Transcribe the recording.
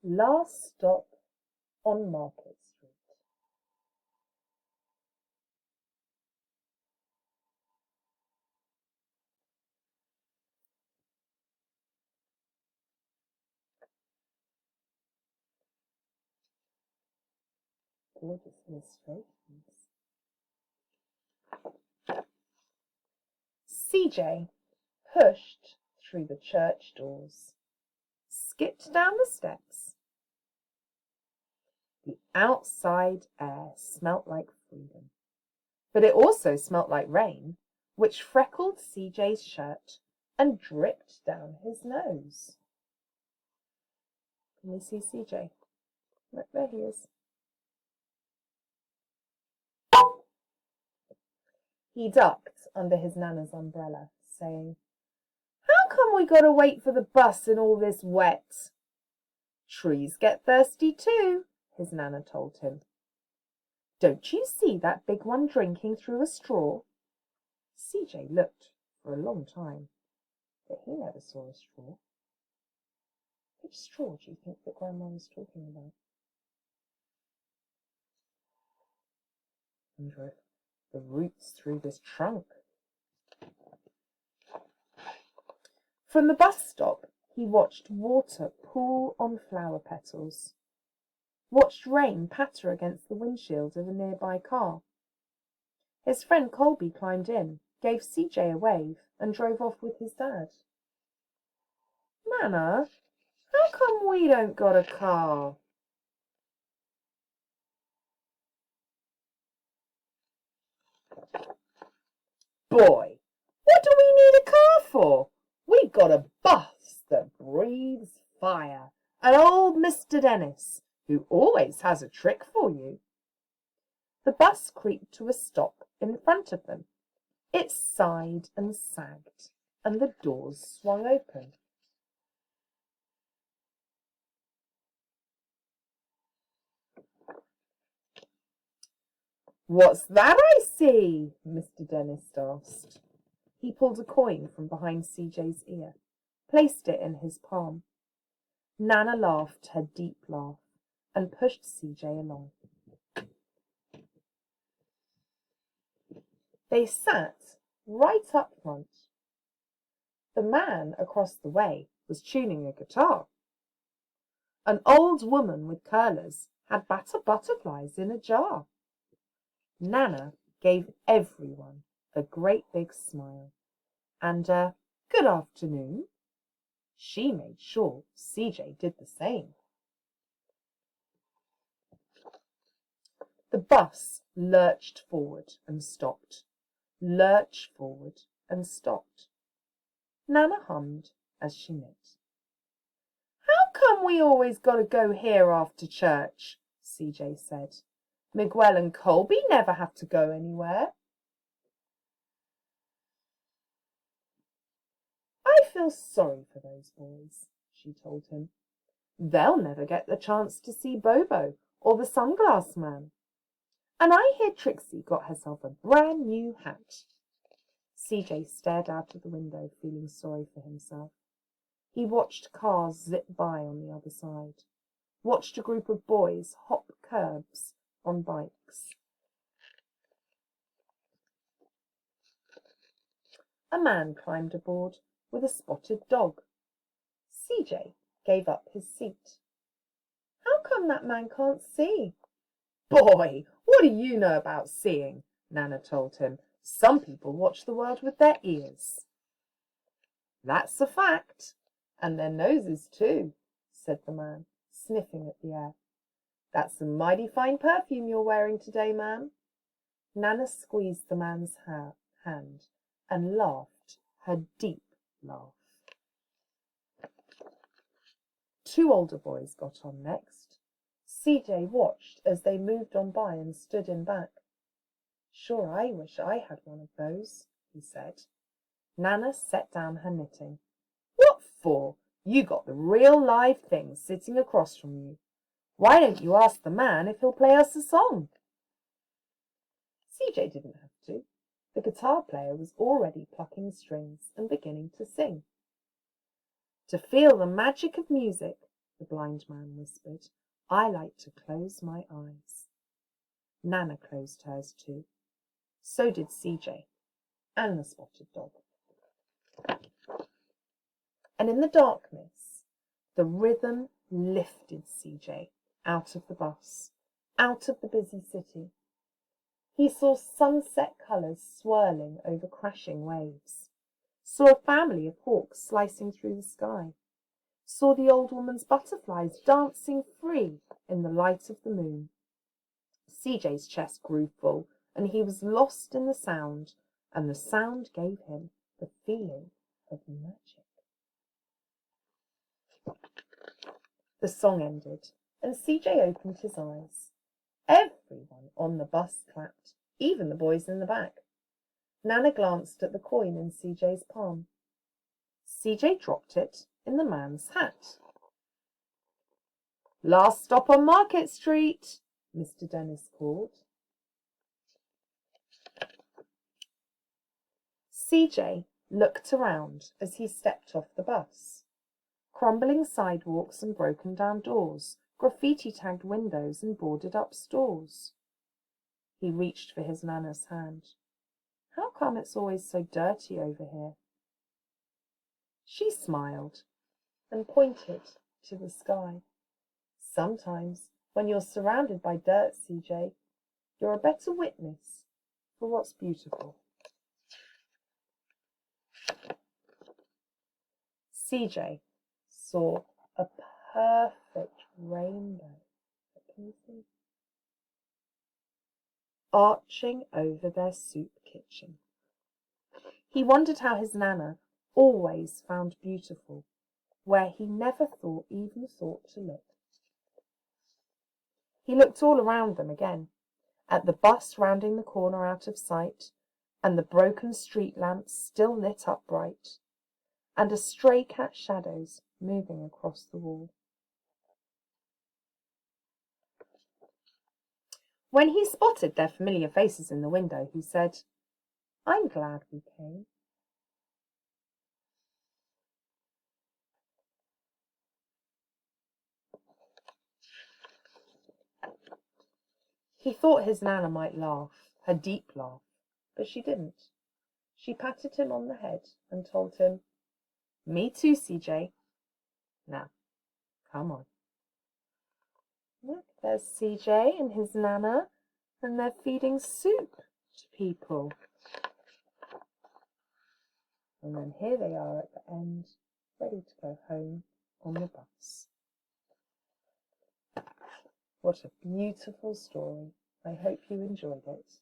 Last stop on Market Street. Gorgeous illustrations. CJ pushed through the church doors, skipped down the steps. The outside air smelt like freedom, but it also smelt like rain, which freckled CJ's shirt and dripped down his nose. Can you see CJ? Look, there he is. He ducked under his Nana's umbrella, saying, "How come we gotta wait for the bus in all this wet?" "Trees get thirsty too," his Nana told him. "Don't you see that big one drinking through a straw?" CJ looked for a long time, but he never saw a straw. Which straw do you think that Grandma was talking about? I wonder if the roots through this trunk. From the bus stop, he watched water pool on flower petals, watched rain patter against the windshield of a nearby car. His friend Colby climbed in, gave CJ a wave, and drove off with his dad. "Nana, how come we don't got a car?" "Boy, what do we need a car for? We got a bus that breathes fire, and old Mr. Dennis, who always has a trick for you." The bus creaked to a stop in front of them. It sighed and sagged, and the doors swung open. "What's that I see?" Mr. Dennis asked. He pulled a coin from behind CJ's ear, placed it in his palm. Nana laughed her deep laugh and pushed CJ along. They sat right up front. The man across the way was tuning a guitar. An old woman with curlers had butterflies in a jar. Nana gave everyone a great big smile and a "good afternoon." She made sure CJ did the same. The bus lurched forward and stopped, lurched forward and stopped. Nana hummed as she knit. "How come we always got to go here after church?" CJ said. "Miguel and Colby never have to go anywhere." "I feel sorry for those boys," she told him. "They'll never get the chance to see Bobo or the Sunglass Man. And I hear Trixie got herself a brand new hat." CJ stared out of the window, feeling sorry for himself. He watched cars zip by on the other side, watched a group of boys hop curbs on bikes. A man climbed aboard with a spotted dog. CJ gave up his seat. "How come that man can't see?" "Boy, what do you know about seeing?" Nana told him. "Some people watch the world with their ears." "That's a fact. And their noses too," said the man, sniffing at the air. "That's some mighty fine perfume you're wearing today, ma'am." Nana squeezed the man's hand and laughed her deep laugh. Two older boys got on next. CJ watched as they moved on by and stood in back. "Sure, I wish I had one of those," he said. Nana set down her knitting. "What for? You got the real live thing sitting across from you. Why don't you ask the man if he'll play us a song?" CJ didn't have to. The guitar player was already plucking strings and beginning to sing. To feel the magic of music, the blind man whispered. "I like to close my eyes." Nana closed hers too. So did CJ and the spotted dog. And in the darkness, the rhythm lifted CJ out of the bus, out of the busy city. He saw sunset colours swirling over crashing waves, saw a family of hawks slicing through the sky, saw the old woman's butterflies dancing free in the light of the moon. CJ's chest grew full, and he was lost in the sound, and the sound gave him the feeling of magic. The song ended, and CJ opened his eyes. Everyone on the bus clapped, even the boys in the back. Nana glanced at the coin in CJ's palm. CJ dropped it in the man's hat. "Last stop on Market Street," Mr. Dennis called. CJ looked around as he stepped off the bus. Crumbling sidewalks and broken down doors, graffiti-tagged windows and boarded-up stores. He reached for his Nana's hand. "How come it's always so dirty over here?" She smiled and pointed to the sky. "Sometimes, when you're surrounded by dirt, CJ, you're a better witness for what's beautiful." CJ saw a perfect rainbow. Can you see? Arching over their soup kitchen. He wondered how his Nana always found beautiful where he never even thought to look. He looked all around them again, at the bus rounding the corner out of sight, and the broken street lamps still lit up bright, and a stray cat's shadows moving across the wall. When he spotted their familiar faces in the window, he said, "I'm glad we came." He thought his Nana might laugh, her deep laugh, but she didn't. She patted him on the head and told him, "Me too, CJ. Now, come on." Look, there's CJ and his Nana, and they're feeding soup to people. And then here they are at the end, ready to go home on the bus. What a beautiful story. I hope you enjoyed it.